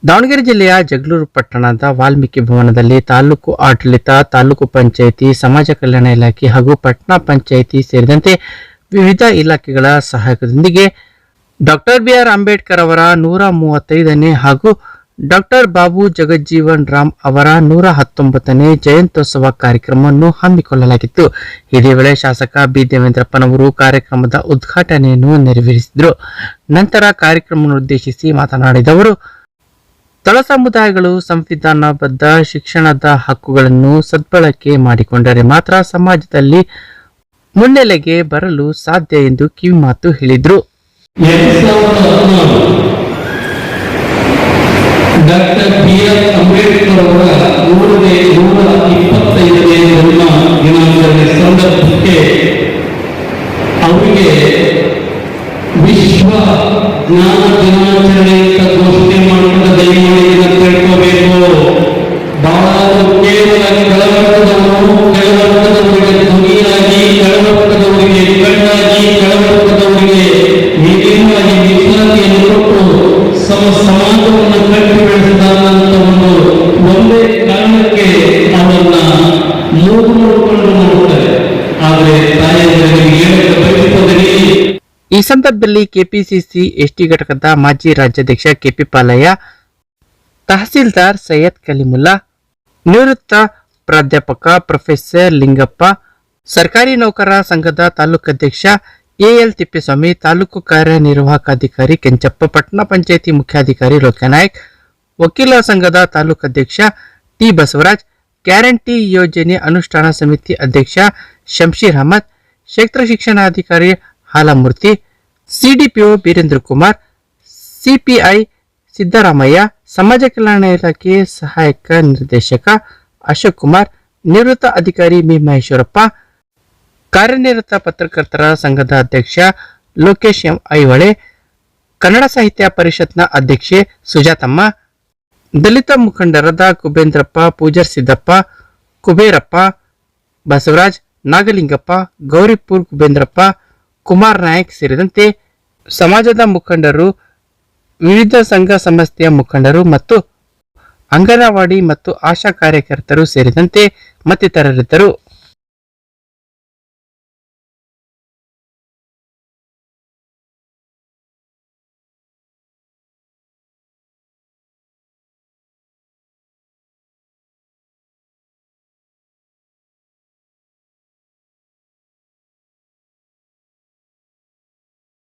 ದಾವಣಗೆರೆ ಜಿಲ್ಲೆಯ ಜಗಳೂರು ಪಟ್ಟಣದ ವಾಲ್ಮೀಕಿ ಭವನದಲ್ಲಿ ತಾಲೂಕು ಆಡಳಿತ, ತಾಲೂಕು ಪಂಚಾಯಿತಿ, ಸಮಾಜ ಕಲ್ಯಾಣ ಇಲಾಖೆ ಹಾಗೂ ಪಟ್ಟಣ ಪಂಚಾಯಿತಿ ಸೇರಿದಂತೆ ವಿವಿಧ ಇಲಾಖೆಗಳ ಸಹಯೋಗದೊಂದಿಗೆ ಡಾಕ್ಟರ್ ಬಿ.ಆರ್. ಅಂಬೇಡ್ಕರ್ ಅವರ 135ನೇ ಹಾಗೂ ಡಾಕ್ಟರ್ ಬಾಬು ಜಗಜ್ಜೀವನ್ ರಾಮ್ ಅವರ 119ನೇ ಜಯಂತ್ಯೋತ್ಸವ ಕಾರ್ಯಕ್ರಮವನ್ನು ಹಮ್ಮಿಕೊಳ್ಳಲಾಗಿತ್ತು. ಇದೇ ವೇಳೆ ಶಾಸಕ ಬಿ. ದೇವೇಂದ್ರಪ್ಪನವರು ಕಾರ್ಯಕ್ರಮದ ಉದ್ಘಾಟನೆಯನ್ನು ನೆರವೇರಿಸಿದರು. ನಂತರ ಕಾರ್ಯಕ್ರಮವನ್ನುದ್ದೇಶಿಸಿ ಮಾತನಾಡಿದ ಅವರು, ತಳ ಸಮುದಾಯಗಳು ಸಂವಿಧಾನಬದ್ಧ ಶಿಕ್ಷಣದ ಹಕ್ಕುಗಳನ್ನು ಸದ್ಬಳಕೆ ಮಾಡಿಕೊಂಡರೆ ಮಾತ್ರ ಸಮಾಜದಲ್ಲಿ ಮುನ್ನೆಲೆಗೆ ಬರಲು ಸಾಧ್ಯ ಎಂದು ಕಿವಿಮಾತು ಹೇಳಿದರು. Doctor B R. ಅಂಬೇಡ್ಕರ್ ಅವರ 125ನೇ ಜನ್ಮ ದಿನಾಚರಣೆ ಸಂದರ್ಭಕ್ಕೆ ಅವರಿಗೆ ವಿಶ್ವ ಜ್ಞಾನ ದಿನಾಚರಣೆ ಅಂತ ಘೋಷಣೆ ಮಾಡಿದ ದಯಮಾಡಿನ ತಿಳ್ಕೋಬೇಕು. ಬಹಳ ಕೇವಲ ಕೆಳವರ್ಗದವರಿಗೆ ಧ್ವನಿಯಾಗಿ, ಕೆಳವರ್ಗದವರಿಗೆ ಕಣ್ಣಾಗಿ, ಕೆಳವರ್ಗದವರಿಗೆ ನೀರಿನಾಗಿ ಮೀಸಲಾತಿಯನ್ನು ಕೊಟ್ಟು ಸಮಾಜವನ್ನು ಕಟ್ಟಿ ಬೆಳೆಸಿದಂತ ಒಂದೇ ಕಾರಣಕ್ಕೆ ಅವರನ್ನ ಮೂಗು ನೋಡಿಕೊಂಡು ನೋಡುತ್ತಾರೆ. ಆದರೆ ತಾಯಿಯರಿಗೆ ಹೇಳಕ್ಕೆ ಬಯಸುತ್ತದೆ. ಈ ಸಂದರ್ಭದಲ್ಲಿ ಕೆಪಿಸಿಸಿ ಎಸ್ಟಿ ಘಟಕದ ಮಾಜಿ ರಾಜ್ಯಾಧ್ಯಕ್ಷ ಕೆಪಿ ಪಾಲಯ್ಯ, ತಹಸೀಲ್ದಾರ್ ಸೈಯದ್ ಕಲಿಮುಲ್ಲಾ, ನಿವೃತ್ತ ಪ್ರಾಧ್ಯಾಪಕ ಪ್ರೊಫೆಸರ್ ಲಿಂಗಪ್ಪ, ಸರ್ಕಾರಿ ನೌಕರರ ಸಂಘದ ತಾಲೂಕಾಧ್ಯಕ್ಷ ಎಎಲ್ ತಿಪ್ಪೇಸ್ವಾಮಿ, ತಾಲೂಕು ಕಾರ್ಯನಿರ್ವಾಹಕ ಅಧಿಕಾರಿ ಕೆಂಚಪ್ಪ, ಪಟ್ಟಣ ಪಂಚಾಯಿತಿ ಮುಖ್ಯಾಧಿಕಾರಿ ಲೋಕನಾಯಕ್, ವಕೀಲರ ಸಂಘದ ತಾಲೂಕಾಧ್ಯಕ್ಷ ಟಿ ಬಸವರಾಜ್, ಗ್ಯಾರಂಟಿ ಯೋಜನೆ ಅನುಷ್ಠಾನ ಸಮಿತಿ ಅಧ್ಯಕ್ಷ ಶಂಶೀರ್ ಅಹಮದ್, ಕ್ಷೇತ್ರ ಶಿಕ್ಷಣಾಧಿಕಾರಿ ಹಾಲಮೂರ್ತಿ, ಸಿಡಿಪಿಒ ಬೀರೇಂದ್ರ ಕುಮಾರ್, ಸಿಪಿಐ ಸಿದ್ದರಾಮಯ್ಯ, ಸಮಾಜ ಕಲ್ಯಾಣ ಇಲಾಖೆ ಸಹಾಯಕ ನಿರ್ದೇಶಕ ಅಶೋಕ್ ಕುಮಾರ್, ನಿವೃತ್ತ ಅಧಿಕಾರಿ ಬಿ ಮಹೇಶ್ವರಪ್ಪ, ಕಾರ್ಯನಿರತ ಪತ್ರಕರ್ತರ ಸಂಘದ ಅಧ್ಯಕ್ಷ ಲೋಕೇಶ್ ಎಂ ಐಹೊಳೆ, ಕನ್ನಡ ಸಾಹಿತ್ಯ ಪರಿಷತ್ನ ಅಧ್ಯಕ್ಷೆ ಸುಜಾತಮ್ಮ, ದಲಿತ ಮುಖಂಡರಾದ ಕುಬೇಂದ್ರಪ್ಪ, ಪೂಜಾರ್ ಸಿದ್ದಪ್ಪ, ಕುಬೇರಪ್ಪ, ಬಸವರಾಜ್, ನಾಗಲಿಂಗಪ್ಪ, ಗೌರಿಪುರ್ ಕುಬೇಂದ್ರಪ್ಪ, ಕುಮಾರ್ ನಾಯಕ್ ಸೇರಿದಂತೆ ಸಮಾಜದ ಮುಖಂಡರು, ವಿವಿಧ ಸಂಘ ಸಂಸ್ಥೆಯ ಮುಖಂಡರು ಮತ್ತು ಅಂಗನವಾಡಿ ಮತ್ತು ಆಶಾ ಕಾರ್ಯಕರ್ತರು ಸೇರಿದಂತೆ ಮತ್ತಿತರರಿದ್ದರು.